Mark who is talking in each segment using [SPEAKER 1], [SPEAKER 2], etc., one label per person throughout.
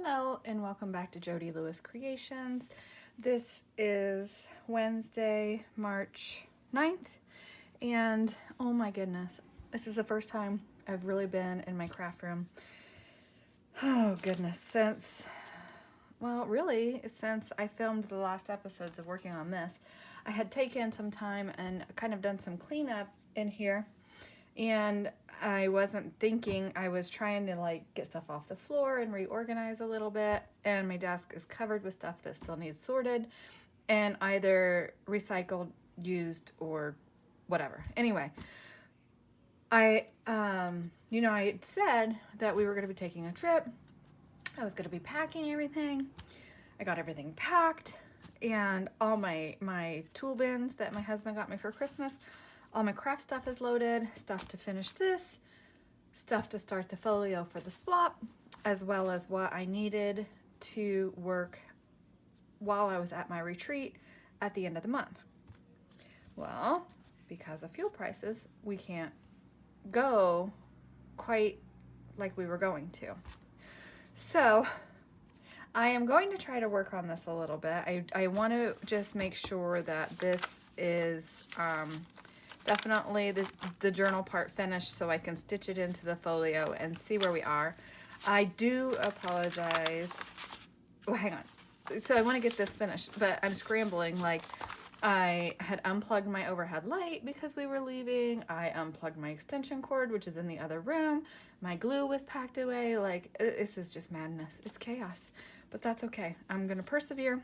[SPEAKER 1] Hello and welcome back to Jody Lewis Creations. This is Wednesday, March 9th, and oh my goodness, this is the first time I've really been in my craft room. Oh goodness, since I filmed the last episodes of working on this. I had taken some time and kind of done some cleanup in here, and I wasn't thinking. I was trying to get stuff off the floor and reorganize a little bit, and my desk is covered with stuff that still needs sorted and either recycled, used, or whatever. Anyway, I had said that we were going to be taking a trip. I was going to be packing everything. I got everything packed, and all my tool bins that my husband got me for Christmas, all my craft stuff is loaded, stuff to finish this, stuff to start the folio for the swap, as well as what I needed to work while I was at my retreat at the end of the month. Well, because of fuel prices, we can't go quite like we were going to. So I am going to try to work on this a little bit. I want to just make sure that this is definitely the journal part finished so I can stitch it into the folio and see where we are. I do apologize. Oh, hang on. So I want to get this finished, but I'm scrambling. I had unplugged my overhead light because we were leaving. I unplugged my extension cord, which is in the other room. My glue was packed away. This is just madness. It's chaos, but that's okay. I'm going to persevere,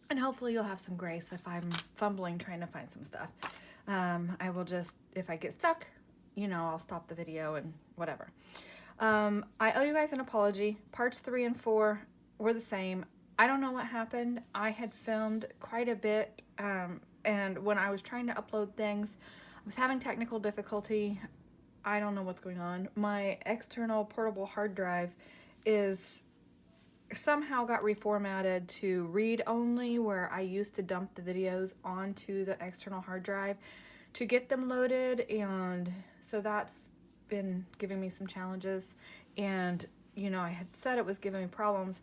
[SPEAKER 1] and hopefully you'll have some grace if I'm fumbling trying to find some stuff. I will just, if I get stuck, I'll stop the video and whatever. I owe you guys an apology. Parts 3 and 4 were the same. I don't know what happened. I had filmed quite a bit, and when I was trying to upload things, I was having technical difficulty. I don't know what's going on. My external portable hard drive is somehow got reformatted to read only, where I used to dump the videos onto the external hard drive to get them loaded, and so that's been giving me some challenges. And I had said it was giving me problems,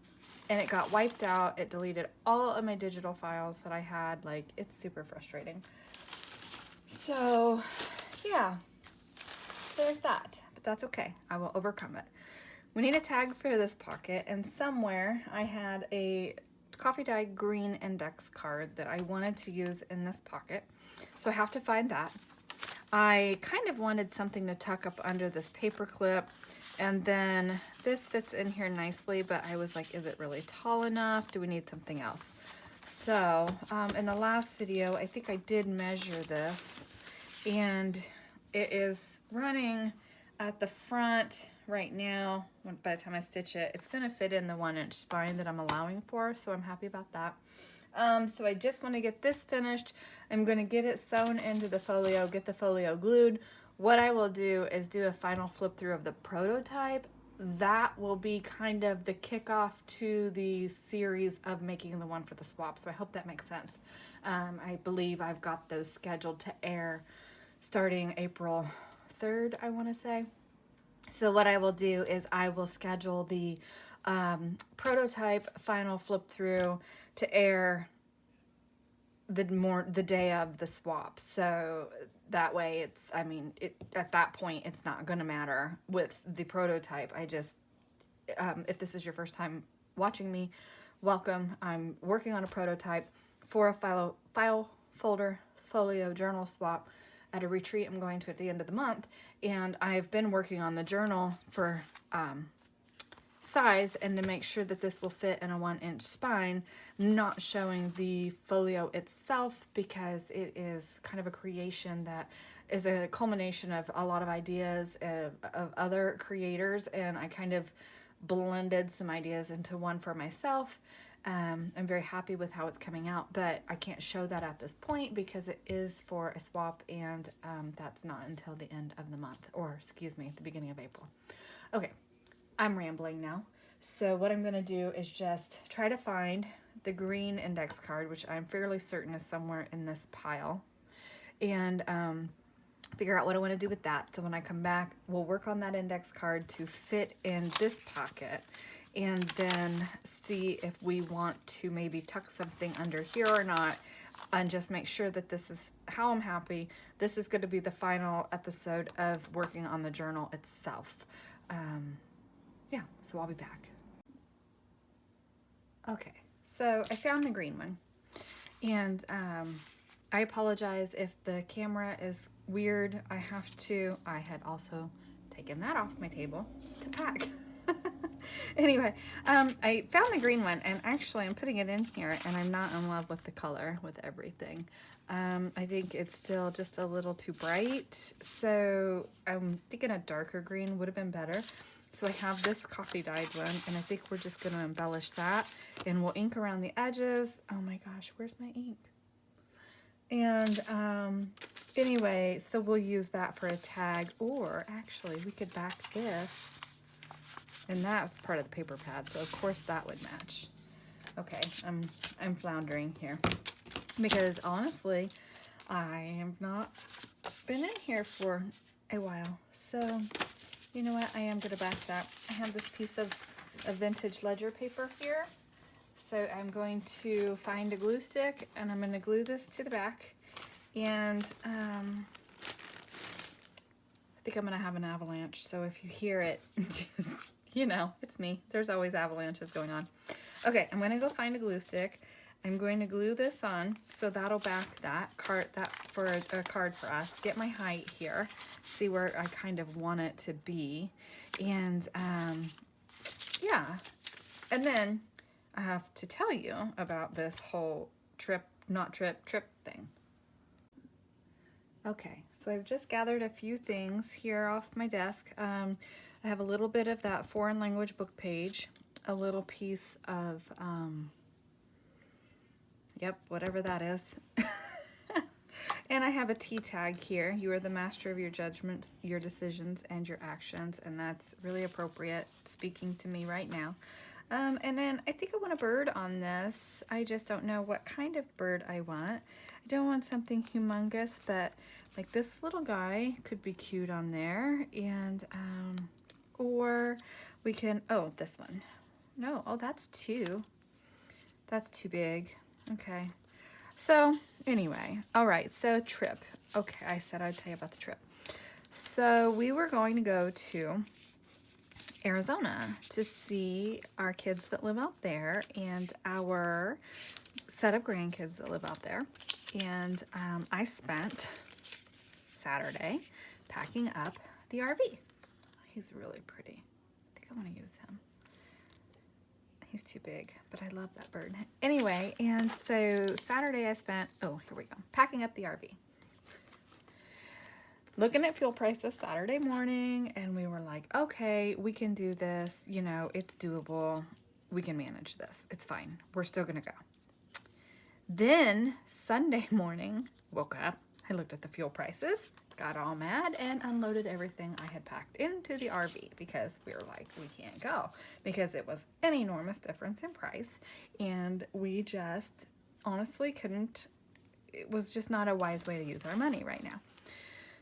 [SPEAKER 1] and it got wiped out. It deleted all of my digital files that I had. It's super frustrating. So yeah, there's that, but that's okay. I will overcome it. We need a tag for this pocket, and somewhere I had a coffee dyed green index card that I wanted to use in this pocket, so I have to find that. I kind of wanted something to tuck up under this paper clip, and then this fits in here nicely, but I was like, is it really tall enough? Do we need something else? So in the last video, I think I did measure this, and it is running at the front right now. By the time I stitch it, it's going to fit in the 1-inch spine that I'm allowing for, so I'm happy about that. So I just want to get this finished. I'm going to get it sewn into the folio, get the folio glued. What I will do is do a final flip through of the prototype. That will be kind of the kickoff to the series of making the one for the swap, so I hope that makes sense. I believe I've got those scheduled to air starting April 3rd, I want to say. So what I will do is I will schedule the prototype final flip through to air the day of the swap. So that way at that point it's not going to matter with the prototype. I just if this is your first time watching me, welcome. I'm working on a prototype for a file folder folio journal swap at a retreat I'm going to at the end of the month, and I've been working on the journal for size and to make sure that this will fit in a 1-inch spine, not showing the folio itself because it is kind of a creation that is a culmination of a lot of ideas of other creators, and I kind of blended some ideas into one for myself. I'm very happy with how it's coming out, but I can't show that at this point because it is for a swap, and that's not until the end of the month, or excuse me, the beginning of April. Okay, I'm rambling now. So what I'm going to do is just try to find the green index card, which I'm fairly certain is somewhere in this pile, and figure out what I want to do with that. So when I come back, we'll work on that index card to fit in this pocket, and then see if we want to maybe tuck something under here or not, and just make sure that this is how I'm happy. This is going to be the final episode of working on the journal itself. Yeah, so I'll be back. Okay, so I found the green one, and I apologize if the camera is weird. I had also taken that off my table to pack. Anyway, I found the green one, and actually I'm putting it in here, and I'm not in love with the color, with everything. I think it's still just a little too bright, so I'm thinking a darker green would have been better. So I have this coffee dyed one, and I think we're just going to embellish that, and we'll ink around the edges. Oh my gosh, where's my ink? And anyway, so we'll use that for a tag, or actually we could back this, and that's part of the paper pad, so of course that would match. Okay, I'm floundering here because honestly, I have not been in here for a while. So you know what? I am going to back that. I have this piece of vintage ledger paper here. So I'm going to find a glue stick, and I'm going to glue this to the back. And I think I'm going to have an avalanche. So if you hear it, just, you know, it's me. There's always avalanches going on. Okay, I'm going to go find a glue stick. I'm going to glue this on, so that'll back that for a card for us. Get my height here, see where I kind of want it to be, and yeah. And then I have to tell you about this whole trip thing. Okay, so I've just gathered a few things here off my desk. I have a little bit of that foreign language book page, a little piece of yep, whatever that is. And I have a T tag here. You are the master of your judgments, your decisions, and your actions. And that's really appropriate, speaking to me right now. And then I think I want a bird on this. I just don't know what kind of bird I want. I don't want something humongous, but like this little guy could be cute on there. And, or we can, oh, this one. No, oh, that's too big. Okay, so anyway, all right, so trip. Okay, I said I'd tell you about the trip. So we were going to go to Arizona to see our kids that live out there and our set of grandkids that live out there. And I spent Saturday packing up the RV. He's really pretty. I think I want to use him. He's too big, but I love that bird. Anyway, and so Saturday I spent, oh, here we go, packing up the RV. Looking at fuel prices Saturday morning, and we were like, okay, we can do this. You know, it's doable. We can manage this. It's fine. We're still going to go. Then Sunday morning, woke up, I looked at the fuel prices, got all mad, and unloaded everything I had packed into the RV because we were like, we can't go because it was an enormous difference in price, and we just honestly couldn't. It was just not a wise way to use our money right now.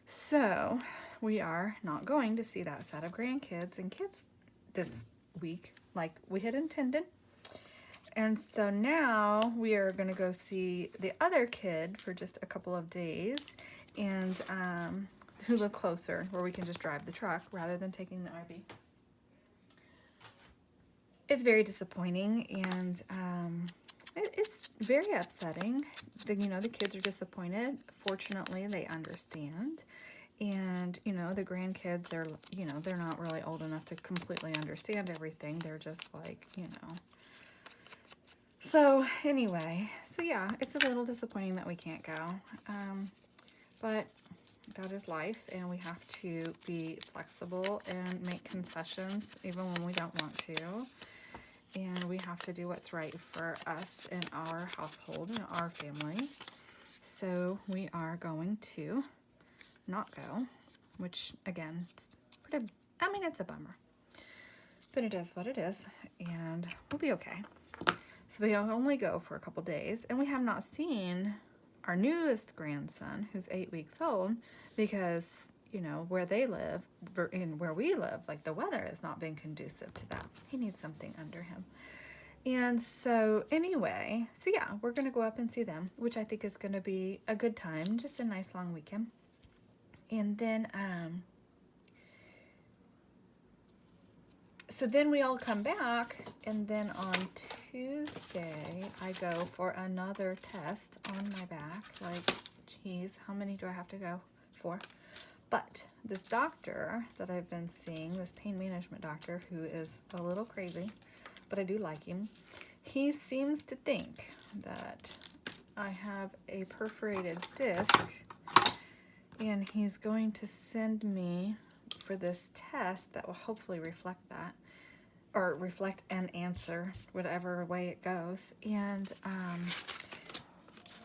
[SPEAKER 1] So we are not going to see that set of grandkids and kids this week like we had intended. And so now we are going to go see the other kid for just a couple of days, and who live closer, where we can just drive the truck rather than taking the RV. It's very disappointing, and it's very upsetting. The kids are disappointed. Fortunately, they understand. And, the grandkids are, they're not really old enough to completely understand everything. They're just like, So anyway, so yeah, it's a little disappointing that we can't go, but that is life, and we have to be flexible and make concessions even when we don't want to, and we have to do what's right for us and our household and our family. So we are going to not go, which again, it's it's a bummer, but it is what it is, and we'll be okay. So we only go for a couple days, and we have not seen our newest grandson, who's 8 weeks old, because, you know, where they live and where we live, like the weather has not been conducive to that. He needs something under him. And so anyway, so yeah, we're going to go up and see them, which I think is going to be a good time, just a nice long weekend. And then, so then we all come back, and then on Tuesday, I go for another test on my back. Like, geez, how many do I have to go for? But this doctor that I've been seeing, this pain management doctor, who is a little crazy, but I do like him, he seems to think that I have a perforated disc, and he's going to send me for this test that will hopefully reflect that, or reflect and answer whatever way it goes. And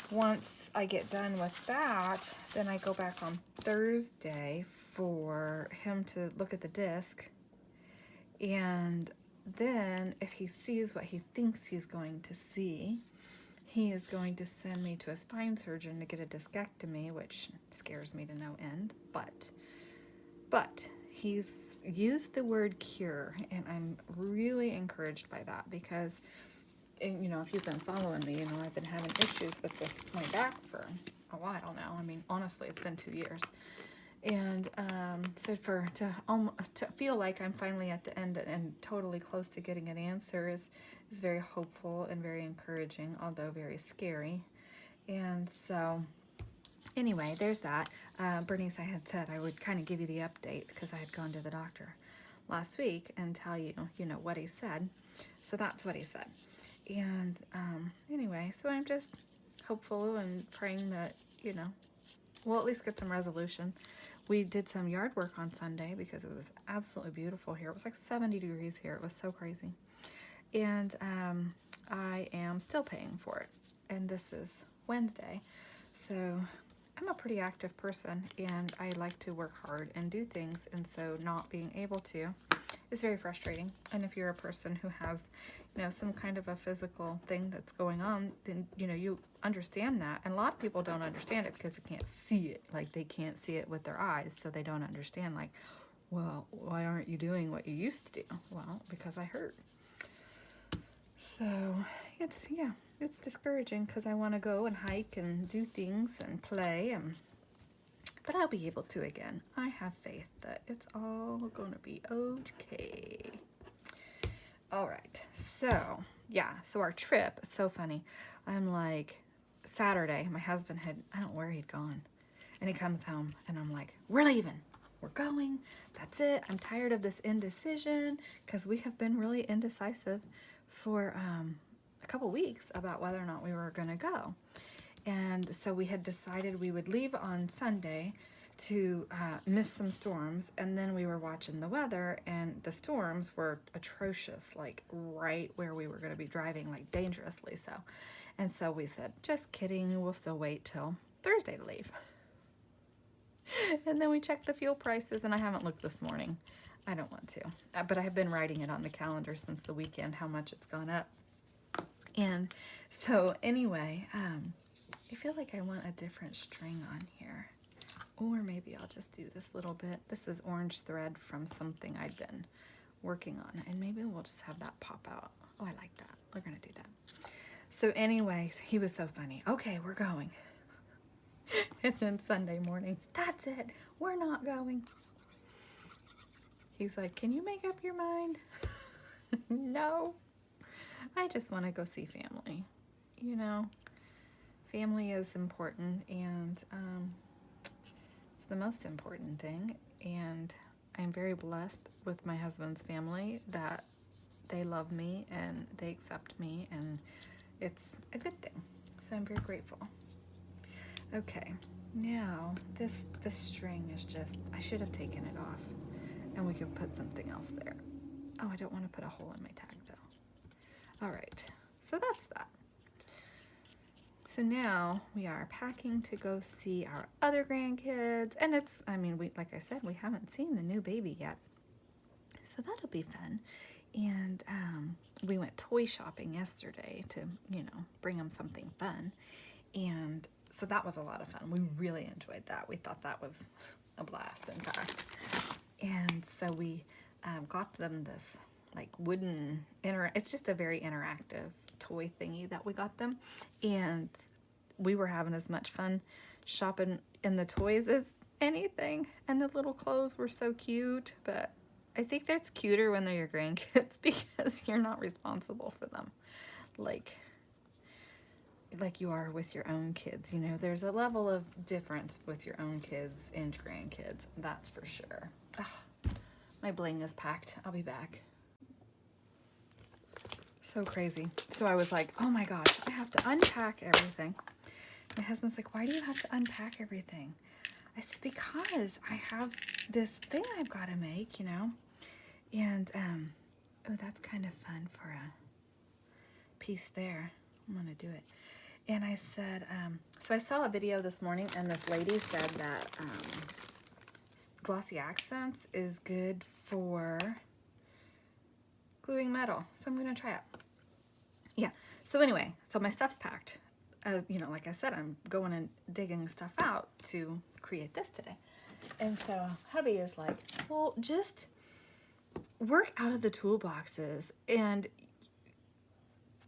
[SPEAKER 1] once I get done with that, then I go back on Thursday for him to look at the disc, and then if he sees what he thinks he's going to see, he is going to send me to a spine surgeon to get a discectomy, which scares me to no end. But he's used the word cure, and I'm really encouraged by that because, and, you know, if you've been following me, you know I've been having issues with my back for a while now. I mean, honestly, it's been 2 years. And so to feel like I'm finally at the end and totally close to getting an answer is very hopeful and very encouraging, although very scary. And so anyway, there's that. Bernice, I had said I would kind of give you the update because I had gone to the doctor last week and tell you, you know, what he said. So that's what he said. And anyway, so I'm just hopeful and praying that, you know, we'll at least get some resolution. We did some yard work on Sunday because it was absolutely beautiful here. It was like 70 degrees here. It was so crazy. And I am still paying for it. And this is Wednesday. So I'm a pretty active person, and I like to work hard and do things. And so not being able to is very frustrating. And if you're a person who has, you know, some kind of a physical thing that's going on, then, you know, you understand that. And a lot of people don't understand it because they can't see it. Like, they can't see it with their eyes, so they don't understand, like, well, why aren't you doing what you used to do? Well, because I hurt. So it's discouraging because I want to go and hike and do things and play, but I'll be able to again. I have faith that it's all going to be okay. All right, so our trip, it's so funny. I'm like, Saturday, my husband I don't know where he'd gone, and he comes home, and I'm like, we're leaving. We're going. That's it. I'm tired of this indecision because we have been really indecisive for a couple weeks about whether or not we were going to go. And so we had decided we would leave on Sunday to miss some storms, and then we were watching the weather, and the storms were atrocious, like right where we were going to be driving, like dangerously so. And so we said, just kidding, we'll still wait till Thursday to leave. And then we checked the fuel prices, and I haven't looked this morning. I don't want to, but I have been writing it on the calendar since the weekend, how much it's gone up. And so anyway, I feel like I want a different string on here. Or maybe I'll just do this little bit. This is orange thread from something I'd been working on. And maybe we'll just have that pop out. Oh, I like that. We're going to do that. So anyway, he was so funny. Okay, we're going. And then Sunday morning, that's it. We're not going. He's like, can you make up your mind? No. I just want to go see family. You know, family is important, and it's the most important thing. And I'm very blessed with my husband's family that they love me and they accept me, and it's a good thing. So I'm very grateful. Okay, now this string is just, I should have taken it off, and we could put something else there. Oh, I don't want to put a hole in my tag though. All right, so that's that. So now we are packing to go see our other grandkids, and it's, I mean, like I said, we haven't seen the new baby yet, so that'll be fun. And we went toy shopping yesterday to, you know, bring them something fun, and so that was a lot of fun. We really enjoyed that. We thought that was a blast, in fact. And so we got them this like wooden, it's just a very interactive toy thingy that we got them. And we were having as much fun shopping in the toys as anything. And the little clothes were so cute, but I think that's cuter when they're your grandkids because you're not responsible for them. Like you are with your own kids, you know, there's a level of difference with your own kids and grandkids, that's for sure. Ugh, my bling is packed. I'll be back. So crazy. So I was like, oh my gosh, I have to unpack everything. My husband's like, why do you have to unpack everything? I said, because I have this thing I've got to make, you know, and oh, that's kind of fun for a piece there. I'm gonna do it. And I said, so I saw a video this morning, and this lady said that glossy accents is good for gluing metal. So I'm gonna try it. Yeah. So anyway, so my stuff's packed. You know, like I said, I'm going and digging stuff out to create this today. And so hubby is like, well, just work out of the toolboxes. And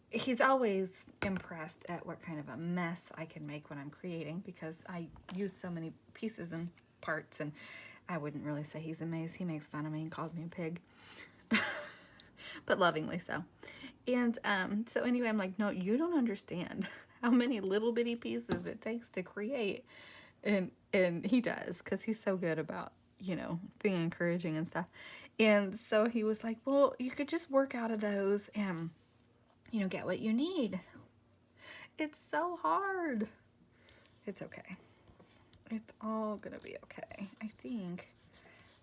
[SPEAKER 1] he's always impressed at what kind of a mess I can make when I'm creating, because I use so many pieces and parts, and I wouldn't really say he's amazed. He makes fun of me and calls me a pig, but lovingly so. And so anyway, I'm like, no, you don't understand how many little bitty pieces it takes to create. And he does, because he's so good about, you know, being encouraging and stuff. And so he was like, well, you could just work out of those and, you know, get what you need. It's so hard. It's okay. It's all gonna be okay. I think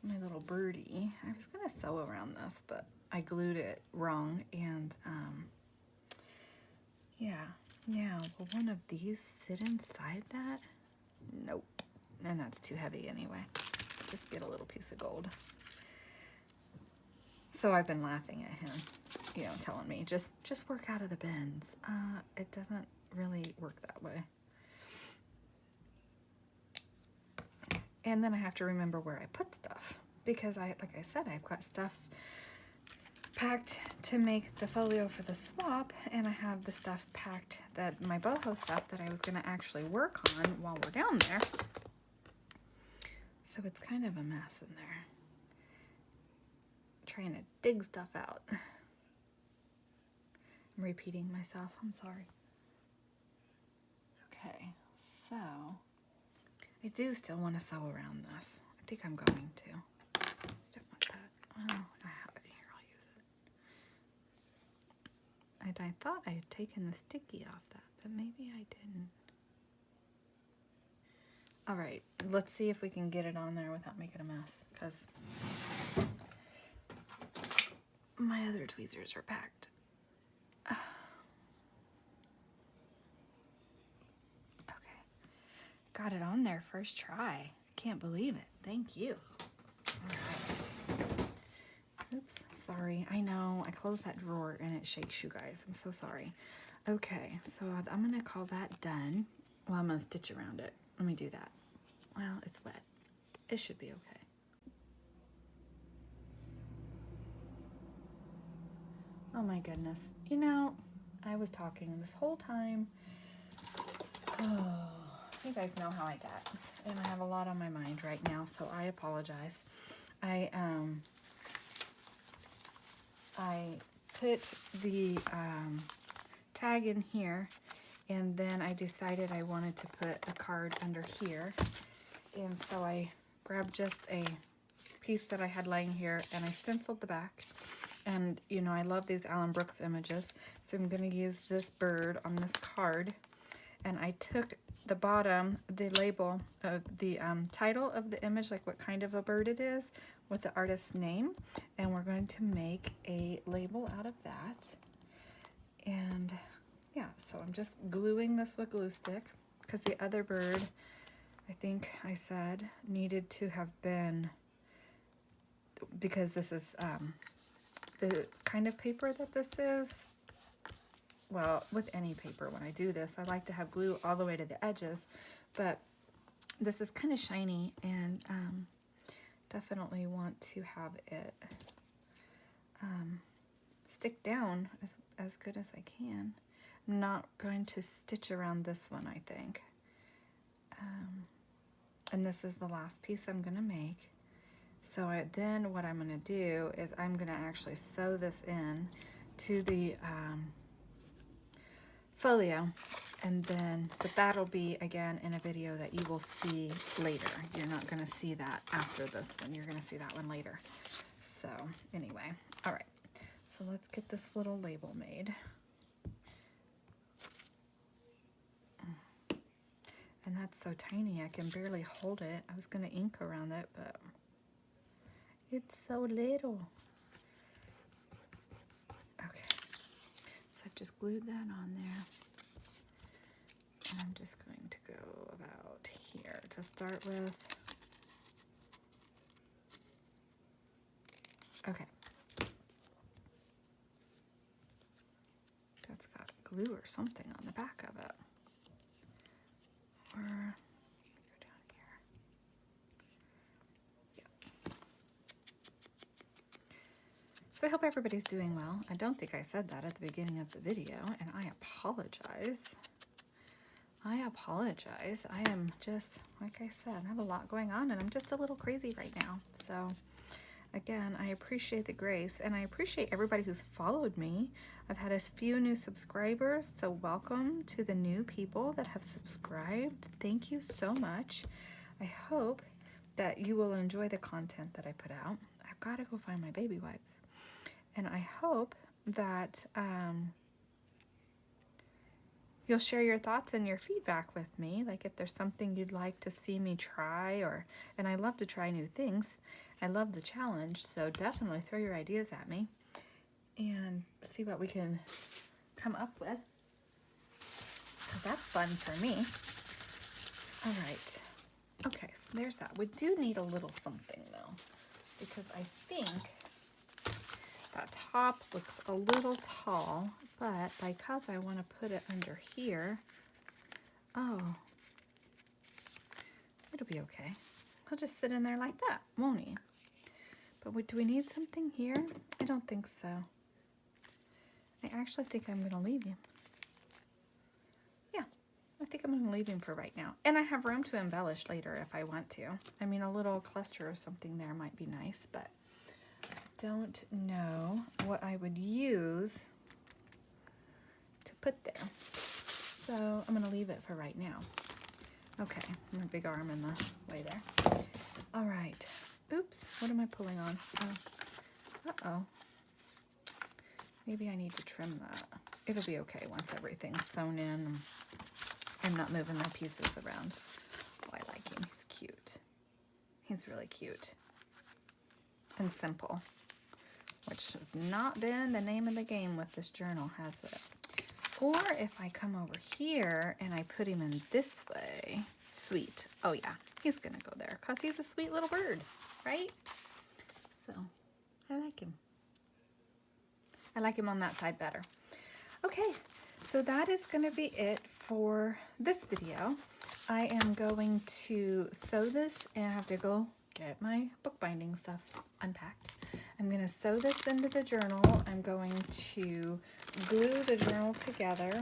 [SPEAKER 1] my little birdie, I was gonna sew around this, but I glued it wrong. And yeah, will one of these sit inside that? Nope. And that's too heavy anyway. Just get a little piece of gold. So I've been laughing at him, you know, telling me, just work out of the bins. It doesn't really work that way. And then I have to remember where I put stuff, because like I said, I've got stuff packed to make the folio for the swap, and I have the stuff packed, that my boho stuff that I was going to actually work on while we're down there. So it's kind of a mess in there, trying to dig stuff out. I'm repeating myself, I'm sorry. Okay, so I do still want to sew around this. I think I'm going to. I don't want that. Oh, I have it here, I'll use it. And I thought I had taken the sticky off that, but maybe I didn't. All right, let's see if we can get it on there without making a mess, because my other tweezers are packed. Okay, got it on there first try. Can't believe it. Thank you. All right. Oops, sorry. I know, I closed that drawer and it shakes, you guys. I'm so sorry. Okay, so I'm gonna call that done. Well, I'm gonna stitch around it. Let me do that. Well, it's wet. It should be okay. Oh my goodness. You know, I was talking this whole time. Oh, you guys know how I get. And I have a lot on my mind right now, so I apologize. I put the tag in here, and then I decided I wanted to put a card under here. And so I grabbed just a piece that I had laying here, and I stenciled the back. And, you know, I love these Alan Brooks images, so I'm going to use this bird on this card. And I took the bottom, the label, the title of the image, like what kind of a bird it is, with the artist's name. And we're going to make a label out of that. And, yeah, so I'm just gluing this with glue stick, because the other bird, I think I said, needed to have been, because this is the kind of paper that this is. Well, with any paper when I do this, I like to have glue all the way to the edges, but This is kind of shiny, and definitely want to have it stick down as good as I can. I'm not going to stitch around this one, I think. And this is the last piece I'm going to make. So then what I'm going to do is I'm going to actually sew this in to the folio, and then, but that'll be again in a video that you will see later. You're not going to see that after this one. You're going to see that one later. So anyway, all right. So let's get this little label made. And that's so tiny, I can barely hold it. I was going to ink around it, but it's so little. Okay, so I've just glued that on there. And I'm just going to go about here to start with. Okay. That's got glue or something on the back of it. Or go down here. Yeah. So I hope everybody's doing well. I don't think I said that at the beginning of the video, and I apologize. I apologize. I am just, like I said, I have a lot going on, and I'm just a little crazy right now. So again, I appreciate the grace, and I appreciate everybody who's followed me. I've had a few new subscribers, so welcome to the new people that have subscribed. Thank you so much. I hope that you will enjoy the content that I put out. I've got to go find my baby wipes. And I hope that you'll share your thoughts and your feedback with me. Like if there's something you'd like to see me try, and I love to try new things. I love the challenge, so definitely throw your ideas at me and see what we can come up with, because that's fun for me. All right. Okay, so there's that. We do need a little something though, because I think that top looks a little tall, but because I want to put it under here, oh, it'll be okay. He'll just sit in there like that, won't he? But do we need something here? I don't think so. I actually think I'm going to leave him. Yeah, I think I'm going to leave him for right now. And I have room to embellish later if I want to. I mean, a little cluster or something there might be nice, but I don't know what I would use to put there. So I'm going to leave it for right now. Okay, my big arm in the way there. All right. Oops, what am I pulling on? Oh. Uh-oh. Maybe I need to trim that. It'll be okay once everything's sewn in. I'm not moving my pieces around. Oh, I like him. He's cute. He's really cute. And simple. Which has not been the name of the game with this journal, has it? Or if I come over here and I put him in this way. Sweet. Oh yeah, he's gonna go there because he's a sweet little bird, right? So I like him. I like him on that side better. Okay, so that is gonna be it for this video. I am going to sew this, and I have to go get my bookbinding stuff unpacked. I'm gonna sew this into the journal. I'm going to glue the journal together,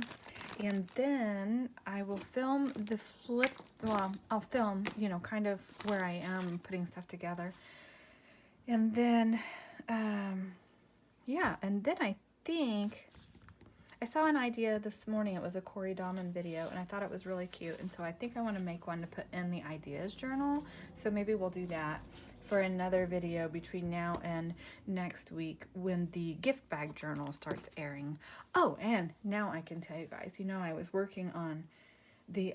[SPEAKER 1] and then I will film the flip. Well, I'll film, you know, kind of where I am putting stuff together. And then, yeah, and then I think I saw an idea this morning. It was a Corey Dahman video, and I thought it was really cute. And so I think I want to make one to put in the ideas journal. So maybe we'll do that for another video between now and next week when the gift bag journal starts airing. Oh, and now I can tell you guys, you know, I was working on the,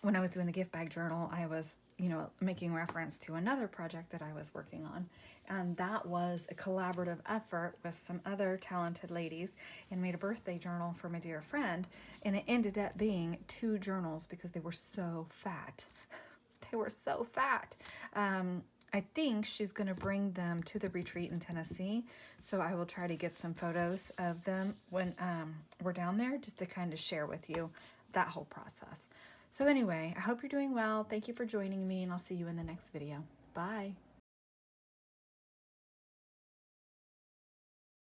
[SPEAKER 1] when I was doing the gift bag journal, I was, you know, making reference to another project that I was working on. And that was a collaborative effort with some other talented ladies, and made a birthday journal for my dear friend. And it ended up being 2 journals because they were so fat. They were so fat. I think she's going to bring them to the retreat in Tennessee. So I will try to get some photos of them when we're down there, just to kind of share with you that whole process. So anyway, I hope you're doing well. Thank you for joining me, and I'll see you in the next video. Bye.